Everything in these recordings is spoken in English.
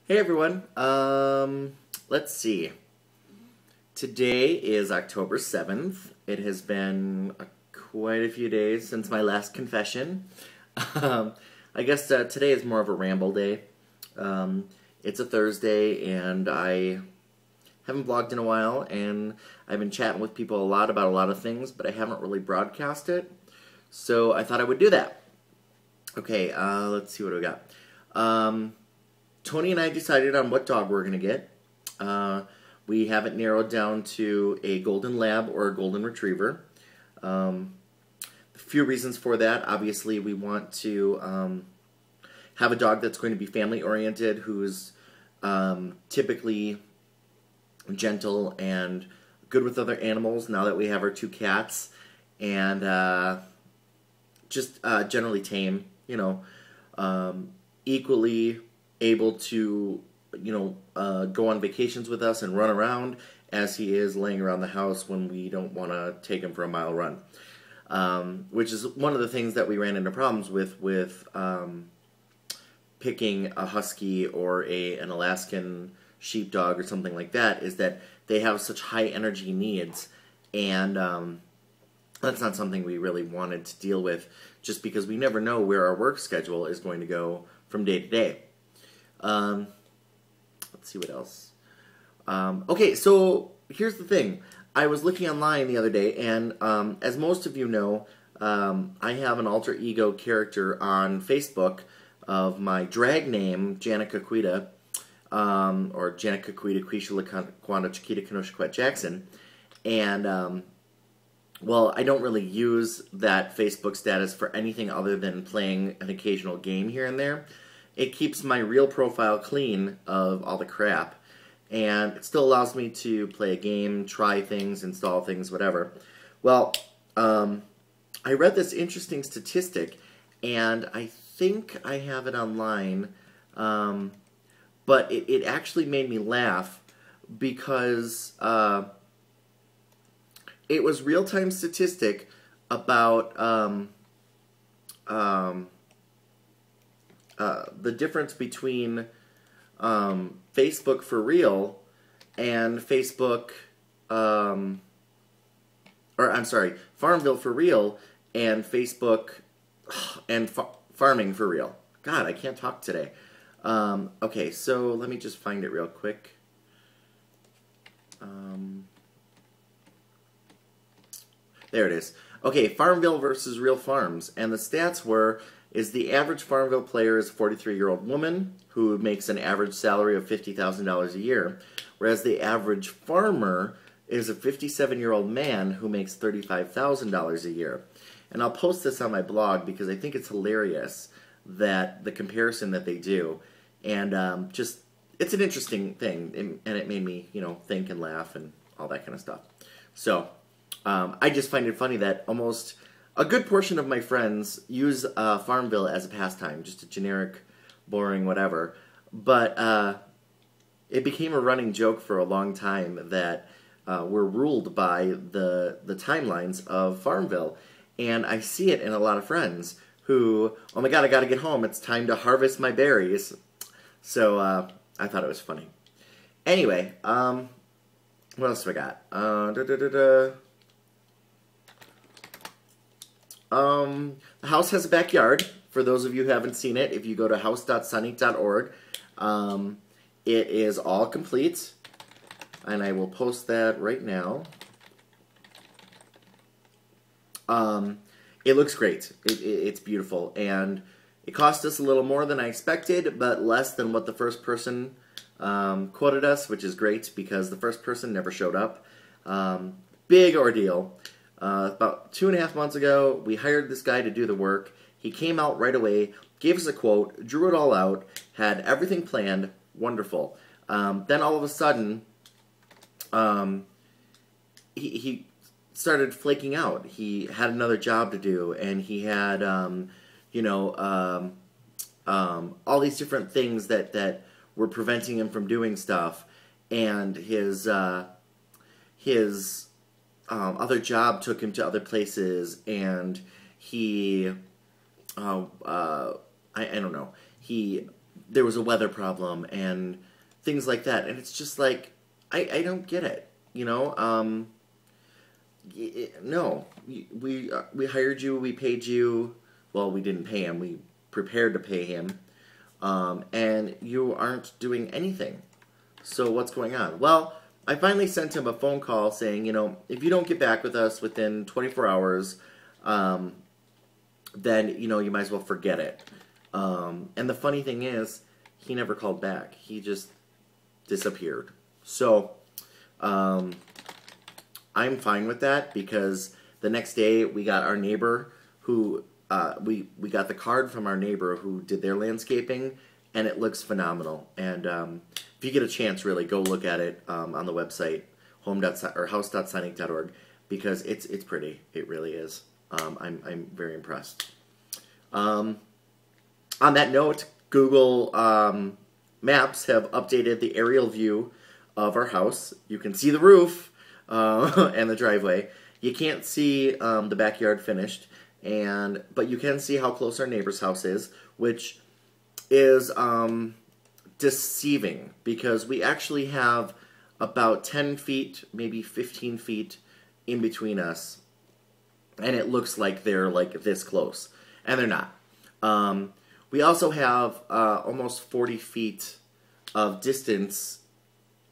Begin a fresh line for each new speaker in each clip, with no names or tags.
Hey everyone. Let's see. Today is October 7th. It has been quite a few days since my last confession. I guess today is more of a ramble day. It's a Thursday and I haven't vlogged in a while, and I've been chatting with people a lot about a lot of things, but I haven't really broadcast it. So I thought I would do that. Okay, let's see what we got. Tony and I decided on what dog we're going to get. We have it narrowed down to a golden lab or a golden retriever. A few reasons for that. Obviously, we want to have a dog that's going to be family-oriented, who's typically gentle and good with other animals now that we have our two cats, and just generally tame, equally able to, go on vacations with us and run around as he is laying around the house when we don't want to take him for a mile run. Which is one of the things that we ran into problems with picking a husky or an Alaskan sheepdog or something like that, is that they have such high energy needs, and that's not something we really wanted to deal with, just because we never know where our work schedule is going to go from day to day. Let's see what else. Okay, so here's the thing. I was looking online the other day, and as most of you know, I have an alter ego character on Facebook of my drag name, Janica Quita, or Janica Quita Quisha Laquanda Chiquita Kenosha Jackson, and well, I don't really use that Facebook status for anything other than playing an occasional game here and there. It keeps my real profile clean of all the crap, and it still allows me to play a game, try things, install things, whatever. Well, I read this interesting statistic, and I think I have it online, but it actually made me laugh because it was real-time statistic about the difference between Facebook for real and Facebook, or I'm sorry, Farmville for real and Facebook and farming for real. God, I can't talk today. Okay, so let me just find it real quick. There it is. Okay, Farmville versus real farms, and the stats is the average Farmville player is a 43-year-old woman who makes an average salary of $50,000 a year, whereas the average farmer is a 57-year-old man who makes $35,000 a year. And I'll post this on my blog because I think it's hilarious, that the comparison that they do, and just, it's an interesting thing, and it made me, think and laugh and all that kind of stuff. So, I just find it funny that almost a good portion of my friends use Farmville as a pastime, just a generic, boring whatever. But it became a running joke for a long time that we're ruled by the timelines of Farmville. And I see it in a lot of friends who, oh my god, I gotta get home, it's time to harvest my berries. So I thought it was funny. Anyway, what else do I got? The house has a backyard. For those of you who haven't seen it, if you go to house.sunny.org, it is all complete, and I will post that right now. It looks great. It's beautiful, and it cost us a little more than I expected, but less than what the first person quoted us, which is great because the first person never showed up. Big ordeal. About 2.5 months ago, we hired this guy to do the work. He came out right away, gave us a quote, drew it all out, had everything planned, wonderful. Then all of a sudden, he started flaking out. He had another job to do, and he had, all these different things that were preventing him from doing stuff, and his other job took him to other places, and he, I don't know, there was a weather problem and things like that. And it's just like, I don't get it, you know? No, we hired you, we paid you. Well, we didn't pay him, we prepared to pay him. And you aren't doing anything. So what's going on? Well, I finally sent him a phone call saying, you know, if you don't get back with us within 24 hours, then, you know, you might as well forget it. And the funny thing is, he never called back. He just disappeared. So, I'm fine with that because the next day we got our neighbor who, we got the card from our neighbor who did their landscaping, and it looks phenomenal. And if you get a chance, really, go look at it on the website, house.sonic.org, because it's pretty. It really is. I'm very impressed. On that note, Google Maps have updated the aerial view of our house. You can see the roof and the driveway. You can't see the backyard finished, but you can see how close our neighbor's house is, which is deceiving because we actually have about 10 feet, maybe 15 feet in between us, and it looks like they're like this close, and they're not. We also have almost 40 feet of distance,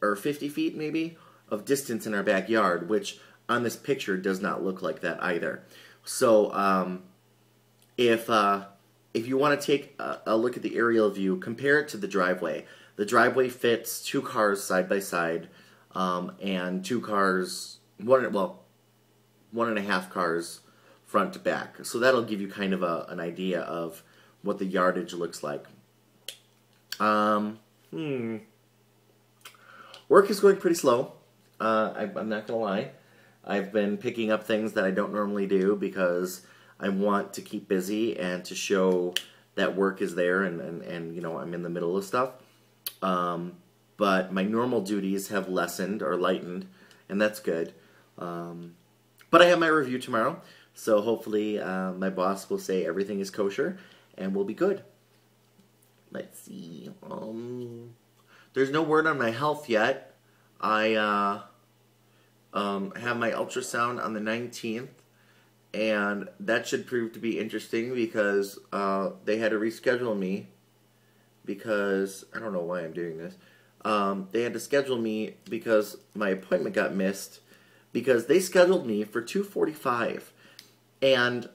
or 50 feet maybe, of distance in our backyard, which on this picture does not look like that either. So if you want to take a look at the aerial view, compare it to the driveway. The driveway fits 2 cars side by side, and 2 cars, one and a half cars front to back. So that'll give you kind of an idea of what the yardage looks like. Work is going pretty slow. I'm not gonna lie. I've been picking up things that I don't normally do because I want to keep busy and to show that work is there and you know, I'm in the middle of stuff. But my normal duties have lessened or lightened, and that's good. But I have my review tomorrow, so hopefully my boss will say everything is kosher and we'll be good. Let's see. There's no word on my health yet. I have my ultrasound on the 19th, and that should prove to be interesting because they had to reschedule me because, I don't know why I'm doing this. They had to schedule me because my appointment got missed because they scheduled me for 2:45, and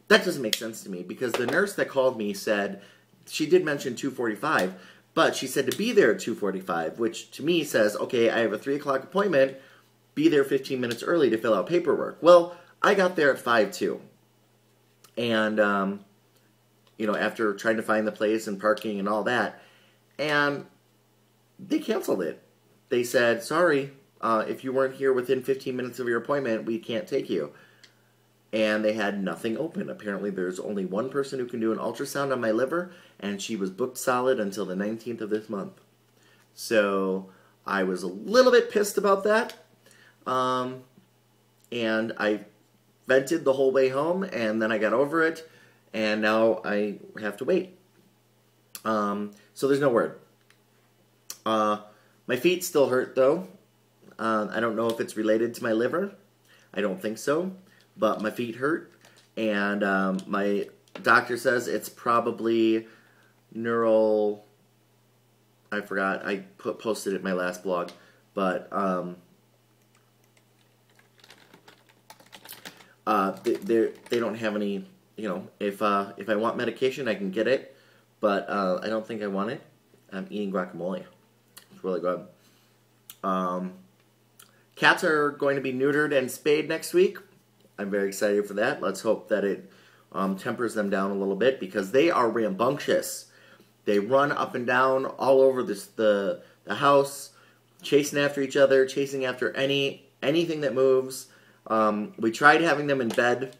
that doesn't make sense to me because the nurse that called me said, she did mention 2:45, but she said to be there at 2:45, which to me says, okay, I have a 3 o'clock appointment, be there 15 minutes early to fill out paperwork. Well, I got there at 5:02, and, you know, after trying to find the place and parking and all that, and they canceled it. They said, sorry, if you weren't here within 15 minutes of your appointment, we can't take you. And they had nothing open. Apparently there's only one person who can do an ultrasound on my liver, and she was booked solid until the 19th of this month. So I was a little bit pissed about that. And I vented the whole way home, and then I got over it, and now I have to wait. So there's no word. My feet still hurt, though. I don't know if it's related to my liver. I don't think so. But my feet hurt, and my doctor says it's probably neural... I forgot. I posted it in my last blog. But they don't have any... You know, if I want medication, I can get it. But I don't think I want it. I'm eating guacamole. It's really good. Cats are going to be neutered and spayed next week. I'm very excited for that. Let's hope that it tempers them down a little bit because they are rambunctious. They run up and down all over the house, chasing after each other, chasing after anything that moves. We tried having them in bed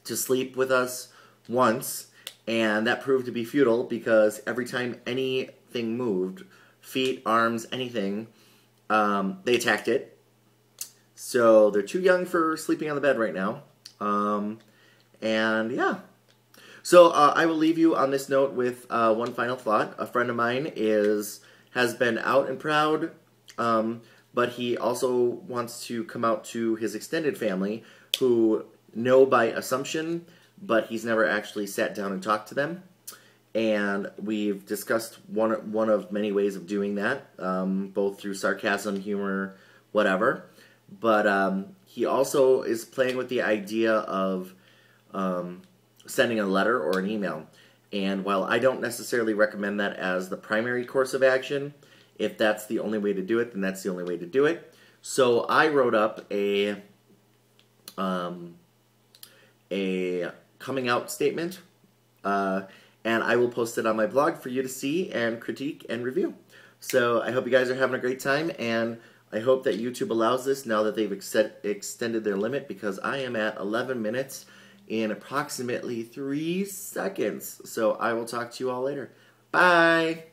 to sleep with us once, and that proved to be futile because every time anything moved, feet, arms, anything, they attacked it. So they're too young for sleeping on the bed right now. And yeah. So I will leave you on this note with one final thought. A friend of mine has been out and proud, but he also wants to come out to his extended family who know by assumption, but he's never actually sat down and talked to them. And we've discussed one of many ways of doing that, both through sarcasm, humor, whatever. But he also is playing with the idea of sending a letter or an email. And while I don't necessarily recommend that as the primary course of action, if that's the only way to do it, then that's the only way to do it. So I wrote up a coming out statement, and I will post it on my blog for you to see and critique and review. So I hope you guys are having a great time, and I hope that YouTube allows this now that they've extended their limit, because I am at 11 minutes in approximately 3 seconds. So I will talk to you all later. Bye!